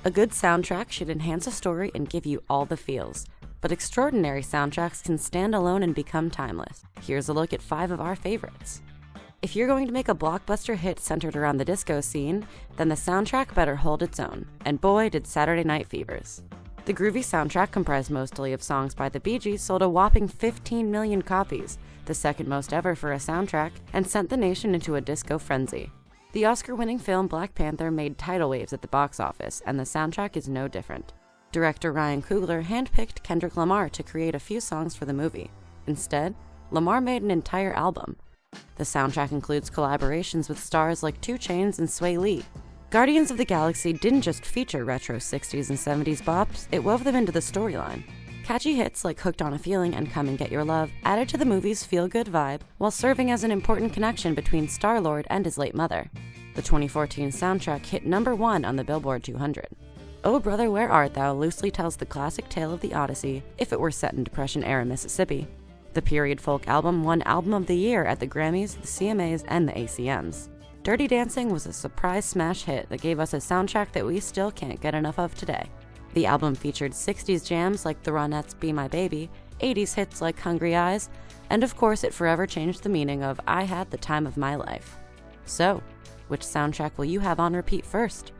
A good soundtrack should enhance a story and give you all the feels, but extraordinary soundtracks can stand alone and become timeless. Here's a look at 5 of our favorites. If you're going to make a blockbuster hit centered around the disco scene, then the soundtrack better hold its own, and boy did Saturday Night Fevers. The groovy soundtrack, comprised mostly of songs by the Bee Gees, sold a whopping 15 million copies, the second most ever for a soundtrack, and sent the nation into a disco frenzy. The Oscar-winning film Black Panther made tidal waves at the box office, and the soundtrack is no different. Director Ryan Coogler handpicked Kendrick Lamar to create a few songs for the movie. Instead, Lamar made an entire album. The soundtrack includes collaborations with stars like 2 Chainz and Sway Lee. Guardians of the Galaxy didn't just feature retro 60s and 70s bops, it wove them into the storyline. Catchy hits like Hooked on a Feeling and Come and Get Your Love added to the movie's feel-good vibe while serving as an important connection between Star-Lord and his late mother. The 2014 soundtrack hit #1 on the Billboard 200. Oh Brother, Where Art Thou loosely tells the classic tale of the Odyssey if it were set in Depression-era Mississippi. The period folk album won Album of the Year at the Grammys, the CMAs, and the ACMs. Dirty Dancing was a surprise smash hit that gave us a soundtrack that we still can't get enough of today. The album featured 60s jams like the Ronettes' Be My Baby, 80s hits like Hungry Eyes, and of course it forever changed the meaning of I Had the Time of My Life. So, which soundtrack will you have on repeat first?